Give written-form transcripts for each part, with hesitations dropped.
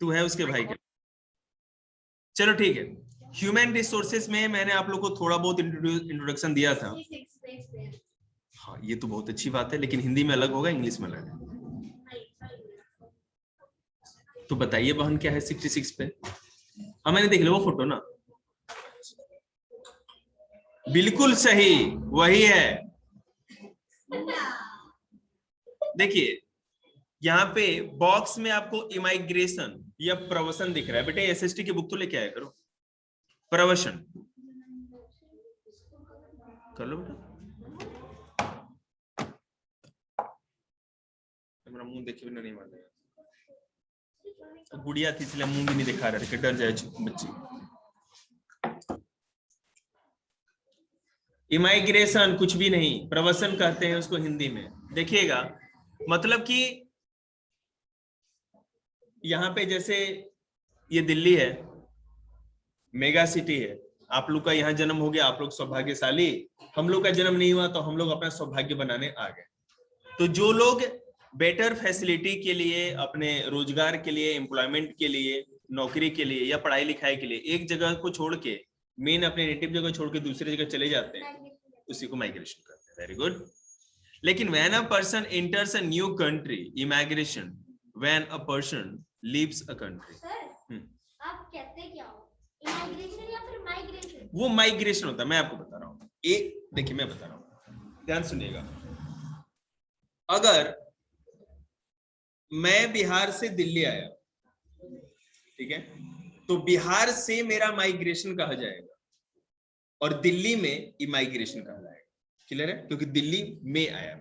तू है उसके भाई के। चलो ठीक है, ह्यूमन रिसोर्सेस में मैंने आप लोग को थोड़ा बहुत इंट्रोडक्शन दिया था। हाँ ये तो बहुत अच्छी बात है, लेकिन हिंदी में अलग होगा, इंग्लिश में अलग है। तो बताइए बहन क्या है 66 पे? हाँ मैंने देख लिया वो फोटो ना, बिल्कुल सही वही है। देखिए यहाँ पे बॉक्स में आपको इमाइग्रेशन या प्रवसन दिख रहा है। बेटे एसएसटी की बुक तो लेके आया करो। प्रवसन कर लो बेटा। मेरा मुंह देखे बिना नहीं मानेगा। तो गुड़िया थी इसलिए मुंह भी नहीं दिखा रहे थे, डर जाए बच्ची। इमाइग्रेशन कुछ भी नहीं, प्रवसन कहते हैं उसको हिंदी में। देखिएगा मतलब कि यहाँ पे जैसे ये दिल्ली है, मेगा सिटी है, आप लोग का यहाँ जन्म हो गया, आप लोग सौभाग्यशाली। हम लोग का जन्म नहीं हुआ तो हम लोग अपना सौभाग्य बनाने आ गए। तो जो लोग बेटर फैसिलिटी के लिए, अपने रोजगार के लिए, एम्प्लॉयमेंट के लिए, नौकरी के लिए या पढ़ाई लिखाई के लिए एक जगह को छोड़ के, मेन अपने नेटिव जगह छोड़ के दूसरी जगह चले जाते हैं, उसी को माइग्रेशन करते हैं। Very good. लेकिन when a person enters a new country, immigration when a person leaves a country. आप कहते क्या हो, इमाइग्रेशन या फिर माइग्रेशन? वो माइग्रेशन होता है, मैं आपको बता रहा हूँ। एक देखिए मैं बता रहा हूँ, ध्यान सुनिएगा। अगर मैं बिहार से दिल्ली आया, ठीक है, तो बिहार से मेरा माइग्रेशन कहा जाएगा और दिल्ली में इमाइग्रेशन कहा जाएगा। क्लियर है? क्योंकि दिल्ली में आया।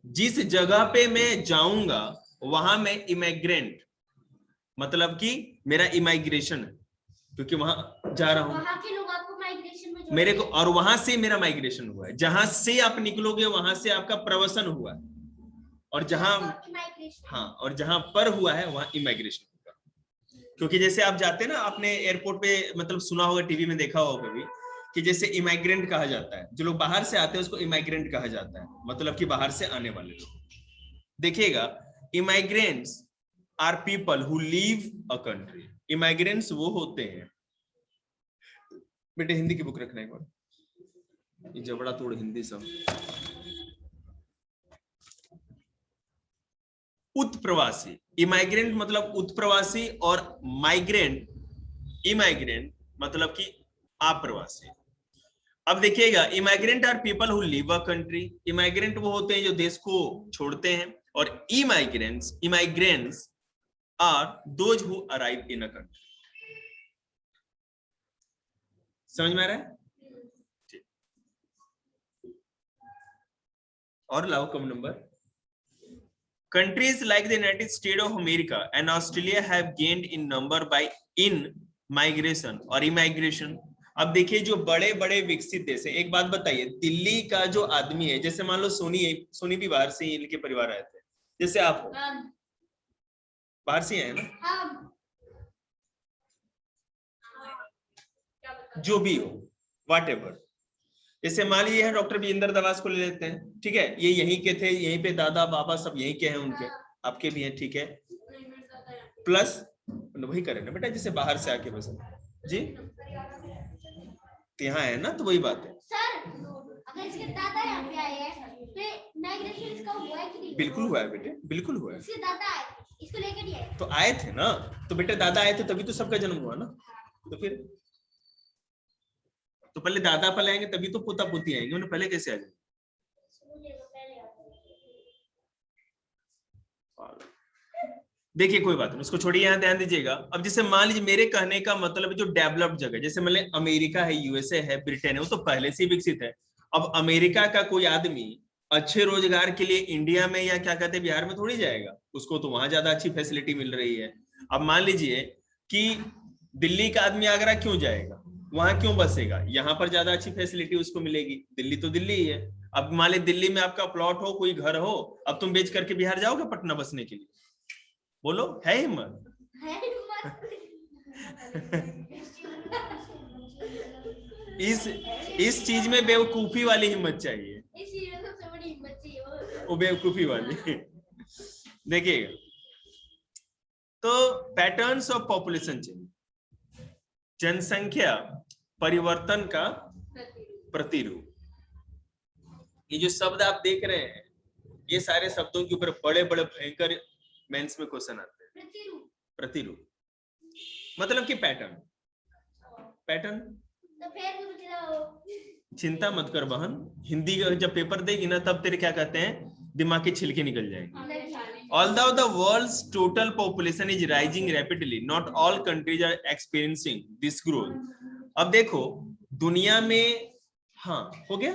जिस जगह पे मैं जाऊंगा वहां मैं इमाइग्रेंट, मतलब कि मेरा इमाइग्रेशन है, क्योंकि वहां जा रहा हूं। वहां के लोग आपको माइग्रेशन में मेरे को, और वहां से मेरा माइग्रेशन हुआ है। जहां से आप निकलोगे वहां से आपका प्रवसन हुआ है, और जहां, हाँ, और जहां पर हुआ है वहां इमाइग्रेशन होगा। क्योंकि जैसे आप जाते हैं ना, आपने एयरपोर्ट पे मतलब सुना होगा, टीवी में देखा होगा कभी, कि जैसे इमाइग्रेंट कहा जाता है, जो लोग बाहर से आते हैं उसको इमाइग्रेंट कहा जाता है, मतलब कि बाहर से आने वाले लोग। देखिएगा, immigrants are people who leave a country. Immigrants वो होते हैं, बेटे हिंदी की बुक रखना एक बार, ये जबड़ा तोड़ हिंदी सब। उत्प्रवासी, इमाइग्रेंट मतलब उत्प्रवासी, और माइग्रेंट, इमाइग्रेंट मतलब कि आप्रवासी। अब देखिएगा, immigrant are people who leave a country. Immigrant वो होते हैं जो देश को छोड़ते हैं, और immigrants are those who arrive in a country. समझ में आ रहा है? और लाओ कम number. Countries like the United States of America and Australia have gained in number by in migration और immigration। अब देखिए जो बड़े बड़े विकसित देश है, एक बात बताइए, दिल्ली का जो आदमी है, जैसे मान लो सोनी भी बाहर से इनके परिवार आए थे, जैसे आप बाहर से आए ना, जो भी हो, व्हाटएवर। जैसे मान लीजिए डॉक्टर विजेंद्र दवास को ले लेते हैं, ठीक है, ये यहीं के थे, यहीं पे दादा बाबा सब यहीं के हैं उनके, आपके भी हैं, ठीक है, प्लस वही करें ना बेटा, जैसे बाहर से आके बस जी यहाँ है ना, तो वही बात है। सर अगर इसके दादा यहाँ पे आए हैं तो माइग्रेशन इसका हुआ है कि नहीं? बिल्कुल हुआ है बेटे, बिल्कुल हुआ है। इसके दादा आए, इसको लेके नहीं आए तो आए थे ना, तो बेटे दादा आए थे तभी तो सबका जन्म हुआ ना। तो फिर तो पहले दादा पहले आएंगे तभी तो पोता पोती आएंगे, उन्हें पहले कैसे आ जाएंगे? देखिए कोई बात नहीं, उसको छोड़िए, यहाँ ध्यान दीजिएगा। अब जैसे मान लीजिए, मेरे कहने का मतलब जो डेवलप्ड जगह, जैसे मान लीजिए अमेरिका है, यूएसए है, ब्रिटेन है, वो तो पहले से विकसित है। अब अमेरिका का कोई आदमी अच्छे रोजगार के लिए इंडिया में या क्या कहते हैं बिहार में थोड़ी जाएगा, उसको तो वहां ज्यादा अच्छी फैसिलिटी मिल रही है। अब मान लीजिए कि दिल्ली का आदमी आगरा क्यों जाएगा, वहां क्यों बसेगा, यहाँ पर ज्यादा अच्छी फैसिलिटी उसको मिलेगी। दिल्ली तो दिल्ली ही है। अब मान लीजिए दिल्ली में आपका प्लॉट हो, कोई घर हो, अब तुम बेच करके बिहार जाओगे पटना बसने के लिए? बोलो, है हिम्मत? इस चीज में बेवकूफी वाली हिम्मत चाहिए, इस चीज में सबसे बड़ी हिम्मत चाहिए वो बेवकूफी वाली। देखिएगा, तो पैटर्न्स ऑफ पॉपुलेशन चेंज, जनसंख्या परिवर्तन का प्रतिरूप। ये जो शब्द आप देख रहे हैं, ये सारे शब्दों के ऊपर बड़े बड़े भयंकर मेंस में क्वेश्चन आते हैं। प्रतिरूप मतलब कि पैटर्न। पैटर्न तो फिर चिंता मत कर बहन, हिंदी का जब पेपर देगी ना तब तेरे क्या कहते हैं, दिमाग के छिलके निकल जाएंगे। Although the world's total population is rising rapidly, not all countries are experiencing this growth. अब देखो दुनिया में, हाँ हो गया,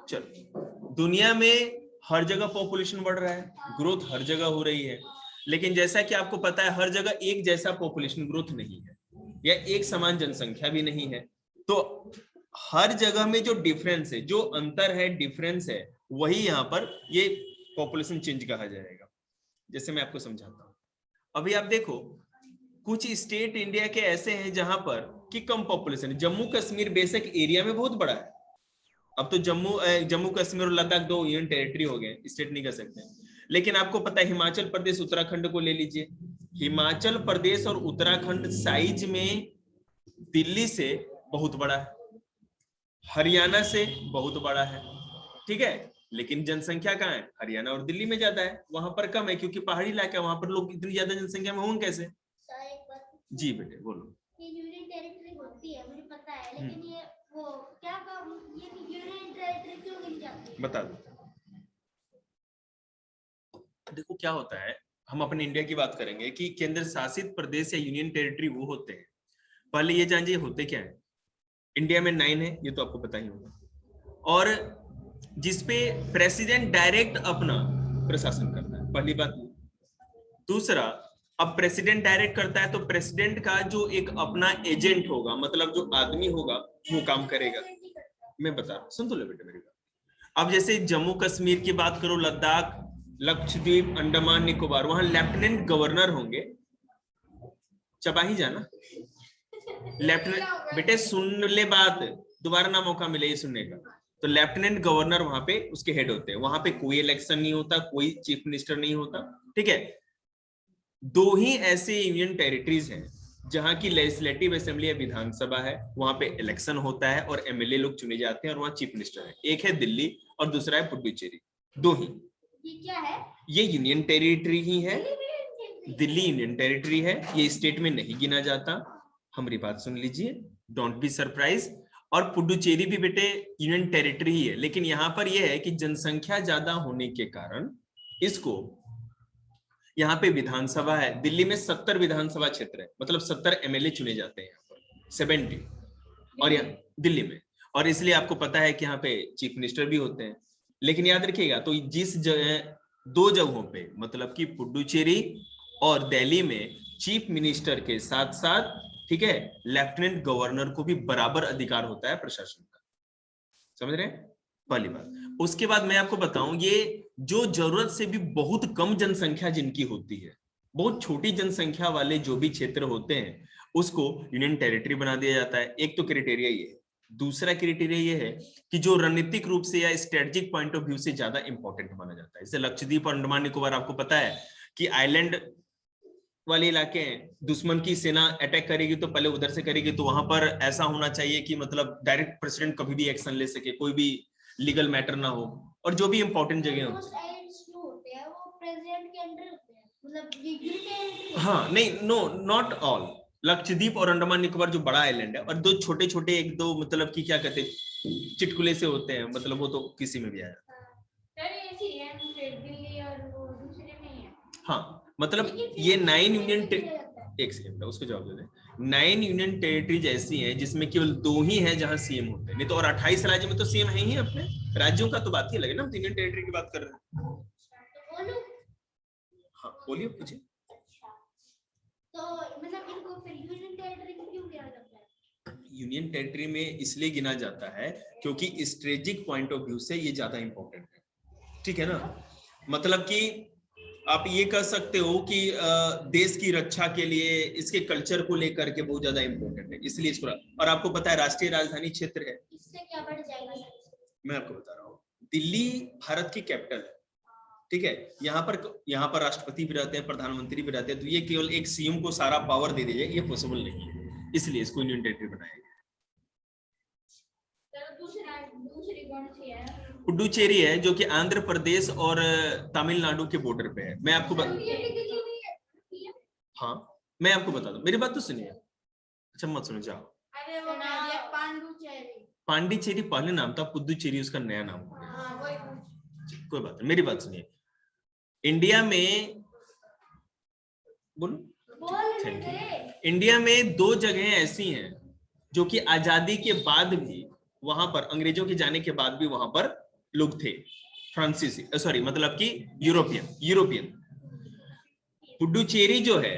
चलो दुनिया में हर जगह पॉपुलेशन बढ़ रहा है, ग्रोथ हर जगह हो रही है, लेकिन जैसा कि आपको पता है हर जगह एक जैसा पॉपुलेशन ग्रोथ नहीं है या एक समान जनसंख्या भी नहीं है। तो हर जगह में जो डिफरेंस है, जो अंतर है, डिफरेंस है, वही यहाँ पर ये पॉपुलेशन चेंज कहा जाएगा। जैसे मैं आपको समझाता हूँ, अभी आप देखो कुछ स्टेट इंडिया के ऐसे हैं जहां पर कि कम पॉपुलेशन है। जम्मू कश्मीर बेशक एरिया में बहुत बड़ा है, अब तो जम्मू कश्मीर और लद्दाख 2 यूनियन टेरिटरी हो गए, स्टेट नहीं कर सकते, लेकिन आपको पता है हिमाचल प्रदेश उत्तराखंड को ले लीजिए, हिमाचल प्रदेश और उत्तराखंड साइज में दिल्ली से बहुत बड़ा है, हरियाणा से बहुत बड़ा है, ठीक है, लेकिन जनसंख्या कहाँ है, हरियाणा और दिल्ली में ज्यादा है, वहां पर कम है क्योंकि पहाड़ी इलाका है, वहां पर लोग इतनी ज्यादा जनसंख्या में होंगे कैसे। जी बेटे बोलो। ये यूनियन टेरिटरी होती है मुझे पता है, लेकिन ये वो क्या काम, ये यूनियन टेरिटरी क्यों गिनी जाती है, बता दो। देखो क्या होता है, हम अपने इंडिया की बात करेंगे कि केंद्र शासित प्रदेश या यूनियन टेरिटरी वो होते हैं, पहले ये जानिए होते क्या है। इंडिया में 9 है, ये तो आपको पता ही होगा, और जिसपे प्रेसिडेंट डायरेक्ट अपना प्रशासन करता है, पहली बात। दूसरा, अब प्रेसिडेंट डायरेक्ट करता है तो प्रेसिडेंट का जो एक अपना एजेंट होगा, मतलब जो आदमी होगा वो काम करेगा। मैं बता रहा हूं, सुन तो लो बेटे मेरी बात। अब जैसे जम्मू कश्मीर की बात करो, लद्दाख, लक्षद्वीप, अंडमान निकोबार, वहां लेफ्टिनेंट गवर्नर होंगे। चबा ही जाना लेफ्टिनेंट, बेटे सुन ले बात, दोबारा ना मौका मिले ये सुनने का। तो लेफ्टिनेंट गवर्नर वहां पे उसके हेड होते हैं, वहां पे कोई इलेक्शन नहीं होता, कोई चीफ मिनिस्टर नहीं होता, ठीक है। 2 ही ऐसे यूनियन टेरिटरीज हैं जहां की लेजिस्लेटिव असेंबली या विधानसभा है, वहां पे इलेक्शन होता है और एमएलए लोग चुने जाते हैं और वहां चीफ मिनिस्टर है। एक है दिल्ली और दूसरा है पुडुचेरी, 2 ही। ये क्या है, ये यूनियन टेरिटरी ही है, दिल्ली यूनियन टेरिटरी है, ये स्टेट में नहीं गिना जाता। हमारी बात सुन लीजिए, डोंट बी सरप्राइज। और पुडुचेरी भी बेटे यूनियन टेरिटरी ही है, लेकिन यहां पर यह है कि जनसंख्या ज्यादा होने के कारण इसको, यहाँ पे विधानसभा है, दिल्ली में 70 विधानसभा क्षेत्र है, मतलब 70 एमएलए चुने जाते हैं यहाँ पर, 70, और यहाँ दिल्ली में, और इसलिए आपको पता है कि यहाँ पे चीफ मिनिस्टर भी होते हैं। लेकिन याद रखिएगा, तो जिस जगह 2 जगहों पे, मतलब कि पुडुचेरी और दिल्ली में चीफ मिनिस्टर के साथ साथ, ठीक है, लेफ्टिनेंट गवर्नर को भी बराबर अधिकार होता है प्रशासन का, समझ रहे हैं, पहली बात। उसके बाद मैं आपको बताऊं, ये जो जरूरत से भी बहुत कम जनसंख्या जिनकी होती है, बहुत छोटी जनसंख्या वाले जो भी क्षेत्र होते हैं, उसको यूनियन टेरिटरी बना दिया जाता है। एक तो क्राइटेरिया ये है। दूसरा क्राइटेरिया ये है कि जो रणनीतिक रूप से या स्ट्रेटेजिक पॉइंट ऑफ व्यू से ज्यादा इंपॉर्टेंट माना जाता है। जैसे लक्षद्वीप और अंडमान निकोबार, आपको पता है कि आइलैंड वाले इलाके हैं, दुश्मन की सेना अटैक करेगी तो पहले उधर से करेगी, तो वहां पर ऐसा होना चाहिए कि मतलब डायरेक्ट प्रेसिडेंट कभी भी एक्शन ले सके, कोई भी लीगल मैटर ना हो, और जो भी इंपॉर्टेंट जगह होते हैं वो प्रेसिडेंट के अंडर होते हैं, मतलब हाँ नहीं, नो नॉट ऑल। लक्षद्वीप और अंडमान निकोबार जो बड़ा आइलैंड है, और 2 छोटे छोटे 1-2 मतलब कि क्या कहते हैं चिटकुले से होते हैं, मतलब वो तो किसी में भी आया। हाँ मतलब ये 9 यूनियन, एक सेकंड उसको जवाब दे दें। 9 यूनियन टेरिटरीज ऐसी हैं जिसमें केवल 2 ही हैं जहां सीएम होते हैं, नहीं तो और 28 राज्य में तो सीएम है ही अपने राज्यों का, तो बात ही लगे ना, हम यूनियन टेरिटरी की बात कर रहे हैं। हाँ बोलिए पूछिए। तो मतलब इनको फिर यूनियन टेरिटरी क्यों गिना जाता है? यूनियन टेरिटरी में इसलिए गिना जाता है क्योंकि स्ट्रेटेजिक पॉइंट ऑफ व्यू से ये ज्यादा इंपॉर्टेंट है, ठीक है ना। मतलब कि आप ये कह सकते हो कि देश की रक्षा के लिए इसके कल्चर को लेकर के बहुत ज्यादा इंपॉर्टेंट है, इसलिए इसको, और आपको पता है राष्ट्रीय राजधानी क्षेत्र है। इससे क्या बढ़ जाएगा? मैं आपको बता रहा हूँ, दिल्ली भारत की कैपिटल है, ठीक है। यहाँ पर राष्ट्रपति भी रहते हैं, प्रधानमंत्री भी रहते हैं, तो ये केवल एक सीएम को सारा पावर दे दीजिए, ये पॉसिबल नहीं है, इसलिए इसको यूनियन टेरिटरी बनाया गया। दूसरी कौन सी है? पुडुचेरी है, जो कि आंध्र प्रदेश और तमिलनाडु के बॉर्डर पे है। मैं आपको हाँ मैं आपको बता दूं, मेरी बात तो सुनिए। अच्छा मत सुनो, जाओ। अरे वो पांडुचेरी। पांडिचेरी पहले नाम था, पुदुचेरी उसका नया नाम हो गया। कोई बात नहीं, मेरी बात सुनिए। इंडिया में बोलो, इंडिया में 2 जगहें ऐसी हैं जो कि आजादी के बाद भी वहां पर, अंग्रेजों के जाने के बाद भी वहां पर लोग थे, फ्रांसीसी, सॉरी मतलब कि यूरोपियन। पुडुचेरी जो है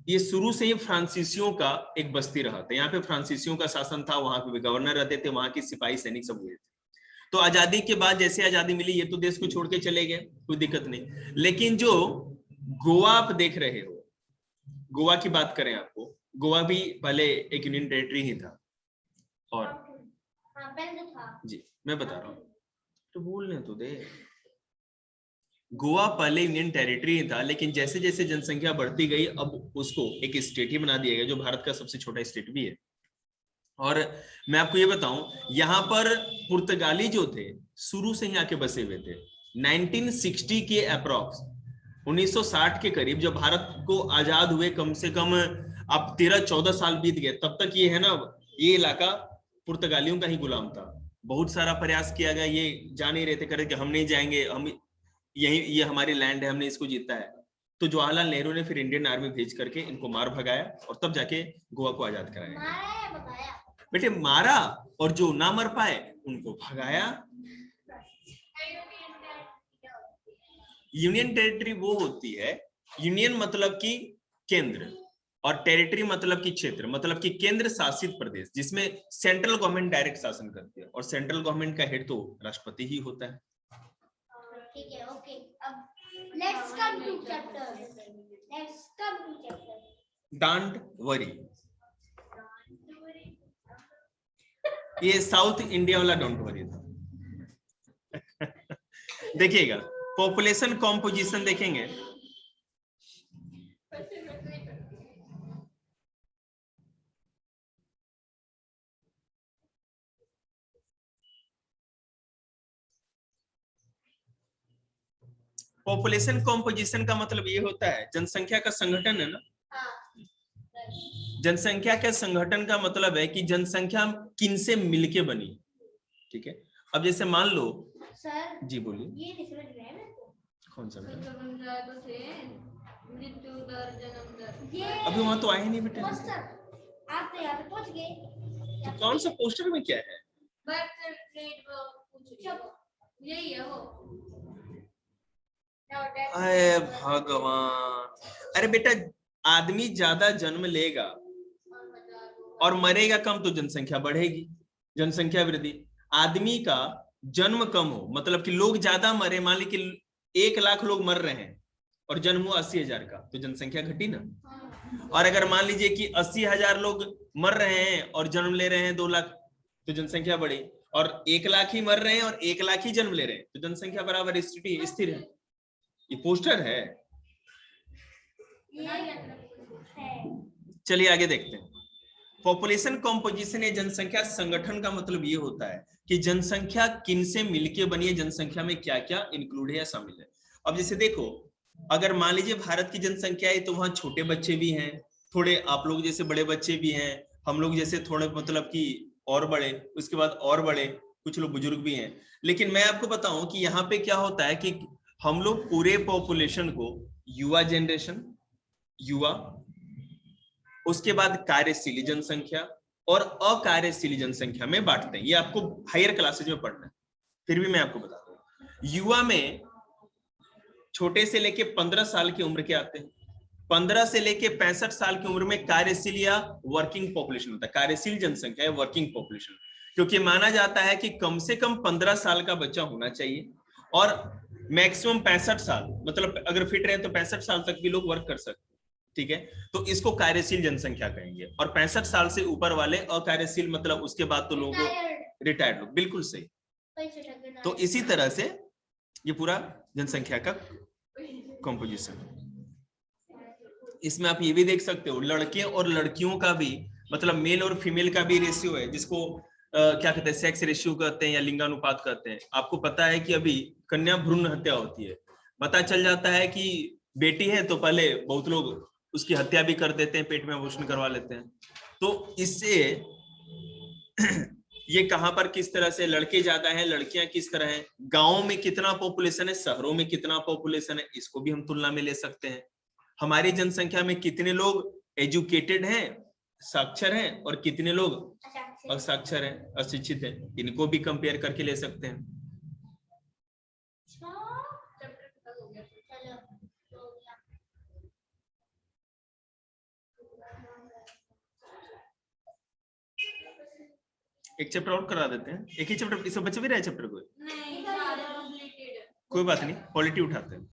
ये शुरू से ही फ्रांसीसियों का एक बस्ती रहा था। यहाँ पे फ्रांसीसियों का शासन था, वहां पे गवर्नर रहते थे, वहां के सिपाही सैनिक सब हुए थे। तो आजादी के बाद जैसे आजादी मिली, ये तो देश को छोड़ के चले गए, कोई दिक्कत नहीं। लेकिन जो गोवा आप देख रहे हो, गोवा की बात करें आपको, गोवा भी पहले एक यूनियन टेरिटरी ही था। और जी मैं बता रहा हूँ, तो बोलने तो दे। गोवा पहले यूनियन टेरिटरी ही था, लेकिन जैसे जैसे जनसंख्या बढ़ती गई, अब उसको एक स्टेट ही बना दिया गया, जो भारत का सबसे छोटा स्टेट भी है। और मैं आपको ये बताऊं, यहाँ पर पुर्तगाली जो थे शुरू से ही आके बसे हुए थे। 1960 के अप्रॉक्स, 1960 के करीब, जब भारत को आजाद हुए कम से कम अब 13-14 साल बीत गए, तब तक ये है ना, ये इलाका पुर्तगालियों का ही गुलाम था। बहुत सारा प्रयास किया गया, ये जा नहीं रहे थे, करे कि हम नहीं जाएंगे, हम यही, ये हमारी लैंड है, हमने इसको जीता है। तो जवाहरलाल नेहरू ने फिर इंडियन आर्मी भेज करके इनको मार भगाया, और तब जाके गोवा को आजाद कराया। बेटे मारा, और जो ना मर पाए उनको भगाया। यूनियन टेरिटरी वो होती है, यूनियन मतलब कि केंद्र, और टेरिटरी मतलब कि क्षेत्र, मतलब कि केंद्र शासित प्रदेश, जिसमें सेंट्रल गवर्नमेंट डायरेक्ट शासन करती है, और सेंट्रल गवर्नमेंट का हेड तो राष्ट्रपति ही होता है। ठीक है, ओके। अब let's come to chapter. Don't worry, ये साउथ इंडिया वाला डोंट वरी था। देखिएगा, पॉपुलेशन कॉम्पोजिशन देखेंगे, पॉपुलेशन कॉम्पोजिशन का मतलब ये होता है, जनसंख्या का संगठन है ना। जनसंख्या के संगठन का मतलब है कि जनसंख्या किनसे मिलके बनी, ठीक है। अब जैसे मान लो सर, जी बोलिए, ये नहीं समझ में आया मेरे को। कौन सा? मृत्यु दर, जन्म दर, ये अभी वहां तो आए नहीं बेटे। पोस्टर आप तो यहाँ पे पहुंच गए। तो कौन सा पोस्टर में क्या है? बर्थ रेट पूछ रही हो, यही है वो। अरे भगवान, अरे बेटा, आदमी ज्यादा जन्म लेगा और मरेगा कम, तो जनसंख्या बढ़ेगी, जनसंख्या वृद्धि। आदमी का जन्म कम हो, मतलब कि लोग ज्यादा मरे, मान ली कि 1 लाख लोग मर रहे हैं और जन्म हुआ 80,000 का, तो जनसंख्या घटी ना। और अगर मान लीजिए कि 80,000 लोग मर रहे हैं और जन्म ले रहे हैं 2 लाख, तो जनसंख्या बढ़ी। और 1 लाख ही मर रहे हैं और 1 लाख ही जन्म ले रहे हैं, तो जनसंख्या बराबर स्थिर है। ये पोस्टर है। चलिए आगे देखते हैं। पॉपुलेशन कॉम्पोजिशन या जनसंख्या संगठन का मतलब ये होता है कि जनसंख्या किनसे मिलके बनी है, जनसंख्या में क्या क्या इंक्लूड है या शामिल है। अब जैसे देखो, अगर मान लीजिए भारत की जनसंख्या है, तो वहां छोटे बच्चे भी हैं, थोड़े आप लोग जैसे बड़े बच्चे भी हैं, हम लोग जैसे थोड़े मतलब कि और बड़े, उसके बाद और बड़े, कुछ लोग बुजुर्ग भी हैं। लेकिन मैं आपको बताऊं कि यहाँ पे क्या होता है कि हम लोग पूरे पॉपुलेशन को युवा जनरेशन, युवा, उसके बाद कार्यशील जनसंख्या और अकार्यशील जनसंख्या में बांटते हैं। ये आपको हायर क्लासेज में पढ़ना है, फिर भी मैं आपको बताता हूँ। युवा में छोटे से लेके 15 साल की उम्र के आते हैं, 15 से लेके 65 साल की उम्र में कार्यशील या वर्किंग पॉपुलेशन होता है। कार्यशील जनसंख्या है वर्किंग पॉपुलेशन, क्योंकि माना जाता है कि कम से कम 15 साल का बच्चा होना चाहिए और मैक्सिमम 65 साल, मतलब अगर फिट रहे तो 65 साल तक भी लोग वर्क कर सकते हैं, ठीक है। तो इसको कार्यशील जनसंख्या कहेंगे। और 65 साल से ऊपर वाले अकार्यशील, मतलब उसके बाद तो लोग रिटायर्ड लोग, बिल्कुल सही। तो इसी तरह से ये पूरा जनसंख्या का कंपोजिशन। इसमें आप ये भी देख सकते हो लड़के और लड़कियों का भी, मतलब मेल और फीमेल का भी रेशियो है, जिसको क्या कहते हैं, सेक्स रेशियो कहते हैं या लिंगानुपात कहते हैं। आपको पता है कि अभी कन्या भ्रूण हत्या होती है, पता चल जाता है कि बेटी है तो पहले बहुत लोग उसकी हत्या भी कर देते हैं, पेट में अबॉर्शन करवा लेते हैं। तो इससे ये कहां पर किस तरह से लड़के ज्यादा हैं, लड़कियां किस तरह हैं, गांवों में कितना पॉपुलेशन है, शहरों में कितना पॉपुलेशन है, इसको भी हम तुलना में ले सकते हैं। हमारी जनसंख्या में कितने लोग एजुकेटेड हैं, साक्षर हैं, और कितने लोग असाक्षर हैं, अशिक्षित हैं, इनको भी कंपेयर करके ले सकते हैं। एक चैप्टर और करा देते हैं, एक ही चैप्टर, इस बच्चे भी रहे चैप्टर कोई बात नहीं, पॉलिटी उठाते हैं।